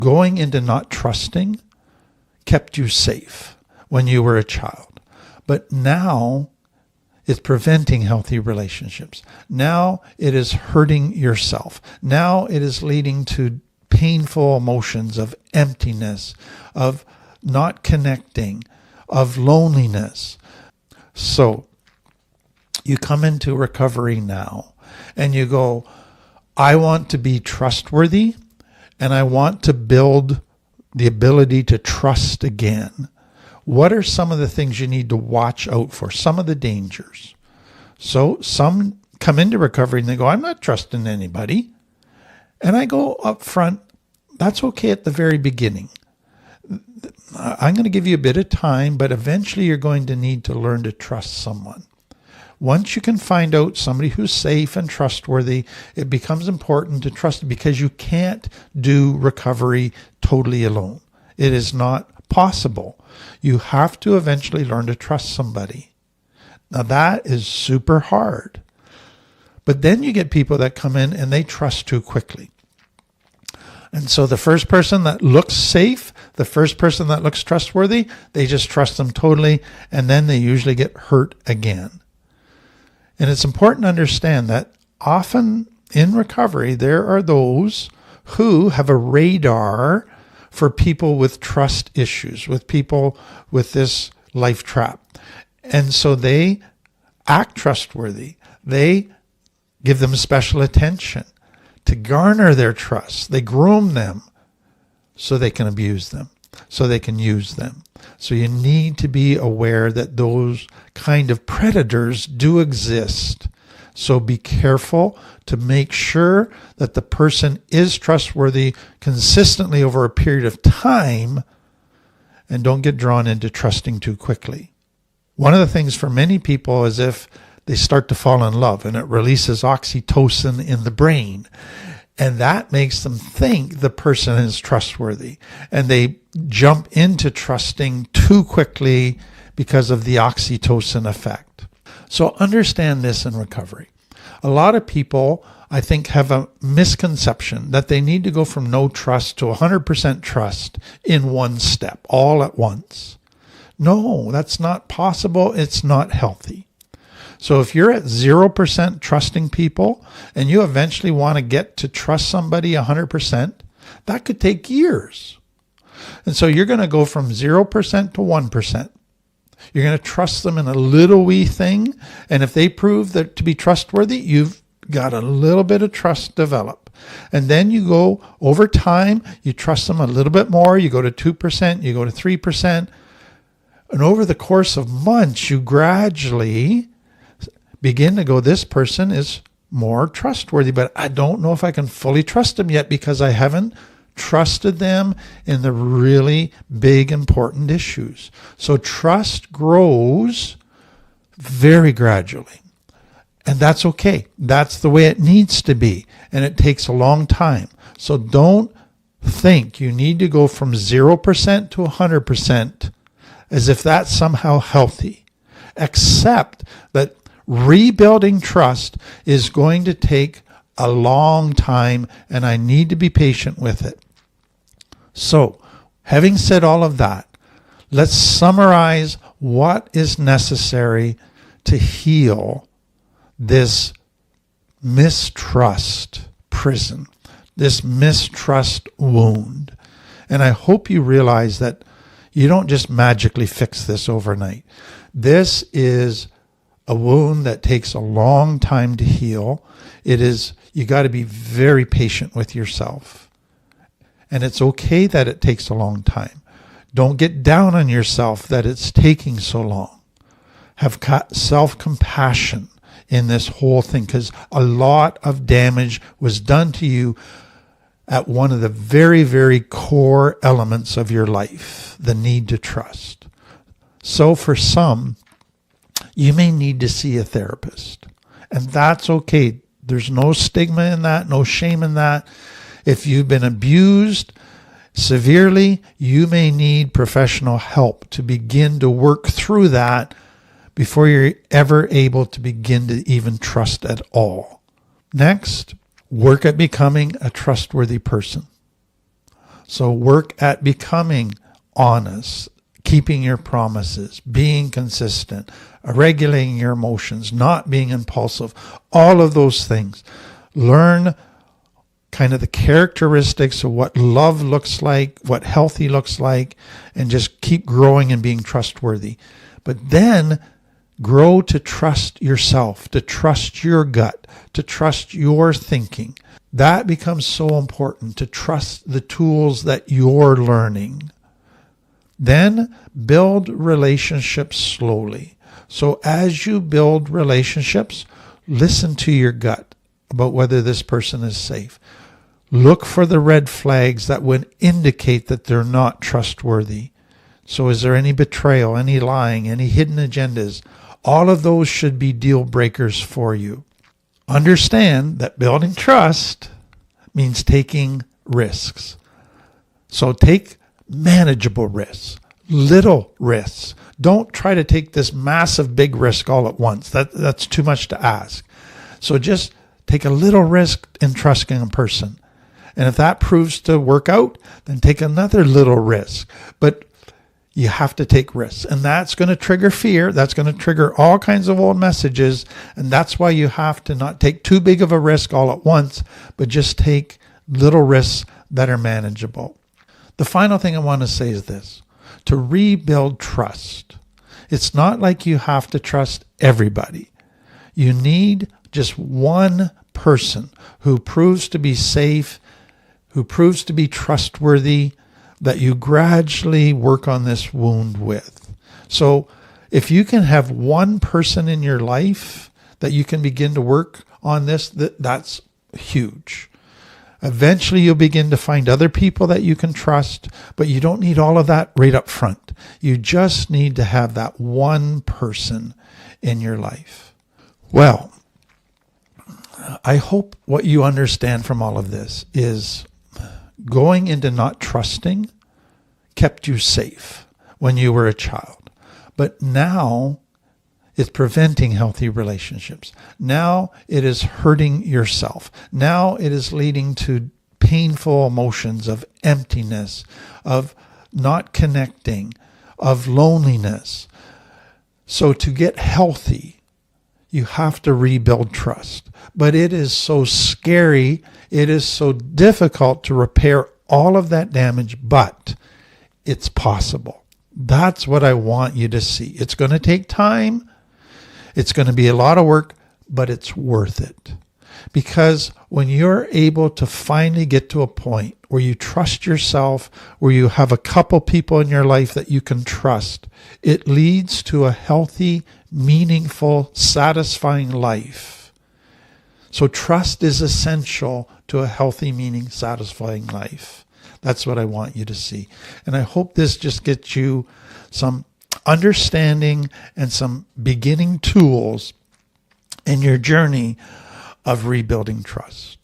Going into not trusting kept you safe when you were a child. But now it's preventing healthy relationships. Now it is hurting yourself. Now it is leading to painful emotions of emptiness, of not connecting, of loneliness. So you come into recovery now and you go, I want to be trustworthy and I want to build the ability to trust again. What are some of the things you need to watch out for? Some of the dangers. So some come into recovery and they go, I'm not trusting anybody. And I go up front, that's okay at the very beginning. I'm going to give you a bit of time, but eventually you're going to need to learn to trust someone. Once you can find out somebody who's safe and trustworthy, it becomes important to trust because you can't do recovery totally alone. It is not possible. You have to eventually learn to trust somebody. Now that is super hard. But then you get people that come in and they trust too quickly. And so the first person that looks safe, the first person that looks trustworthy, they just trust them totally, and then they usually get hurt again. And it's important to understand that often in recovery, there are those who have a radar for people with trust issues, with people with this life trap. And so they act trustworthy. They give them special attention to garner their trust. They groom them so they can abuse them, so they can use them. So you need to be aware that those kind of predators do exist. So be careful to make sure that the person is trustworthy consistently over a period of time, and don't get drawn into trusting too quickly. One of the things for many people is if they start to fall in love and it releases oxytocin in the brain. And that makes them think the person is trustworthy. And they jump into trusting too quickly because of the oxytocin effect. So understand this in recovery. A lot of people, I think, have a misconception that they need to go from no trust to 100% trust in one step, all at once. No, that's not possible. It's not healthy. So if you're at 0% trusting people and you eventually want to get to trust somebody 100%, that could take years. And so you're going to go from 0% to 1%. You're going to trust them in a little wee thing. And if they prove that to be trustworthy, you've got a little bit of trust develop. And then you go over time, you trust them a little bit more. You go to 2%, you go to 3%. And over the course of months, you gradually begin to go, this person is more trustworthy, but I don't know if I can fully trust them yet because I haven't trusted them in the really big, important issues. So trust grows very gradually. And that's okay. That's the way it needs to be. And it takes a long time. So don't think you need to go from 0% to 100% as if that's somehow healthy. Accept that rebuilding trust is going to take a long time, and I need to be patient with it. So, having said all of that, let's summarize what is necessary to heal this mistrust prison, this mistrust wound. And I hope you realize that you don't just magically fix this overnight. This is a wound that takes a long time to heal. You got to be very patient with yourself. And it's okay that it takes a long time. Don't get down on yourself that it's taking so long. Have self-compassion in this whole thing, because a lot of damage was done to you at one of the very, very core elements of your life, the need to trust. So for some, you may need to see a therapist. And that's okay. There's no stigma in that, no shame in that. If you've been abused severely, you may need professional help to begin to work through that before you're ever able to begin to even trust at all. Next, work at becoming a trustworthy person. So work at becoming honest, keeping your promises, being consistent, regulating your emotions, not being impulsive, all of those things. Learn kind of the characteristics of what love looks like, what healthy looks like, and just keep growing and being trustworthy. But then grow to trust yourself, to trust your gut, to trust your thinking. That becomes so important, to trust the tools that you're learning. Then build relationships slowly. So as you build relationships, listen to your gut about whether this person is safe. Look for the red flags that would indicate that they're not trustworthy. So is there any betrayal, any lying, any hidden agendas? All of those should be deal breakers for you. Understand that building trust means taking risks. So take manageable risks, little risks. Don't try to take this massive big risk all at once. That's too much to ask. So just take a little risk in trusting a person. And if that proves to work out, then take another little risk. But you have to take risks. And that's going to trigger fear. That's going to trigger all kinds of old messages. And that's why you have to not take too big of a risk all at once, but just take little risks that are manageable. The final thing I want to say is this. To rebuild trust, it's not like you have to trust everybody. You need just one person who proves to be safe, who proves to be trustworthy, that you gradually work on this wound with. So if you can have one person in your life that you can begin to work on this, that's huge. Eventually you'll begin to find other people that you can trust, but you don't need all of that right up front. You just need to have that one person in your life. Well, I hope what you understand from all of this is going into not trusting kept you safe when you were a child. But now it's preventing healthy relationships. Now it is hurting yourself. Now it is leading to painful emotions of emptiness, of not connecting, of loneliness. So to get healthy, you have to rebuild trust. But it is so scary. It is so difficult to repair all of that damage, but it's possible. That's what I want you to see. It's going to take time. It's going to be a lot of work, but it's worth it. Because when you're able to finally get to a point where you trust yourself, where you have a couple people in your life that you can trust, it leads to a healthy, meaningful, satisfying life. So trust is essential to a healthy, meaning, satisfying life. That's what I want you to see. And I hope this just gets you some understanding and some beginning tools in your journey of rebuilding trust.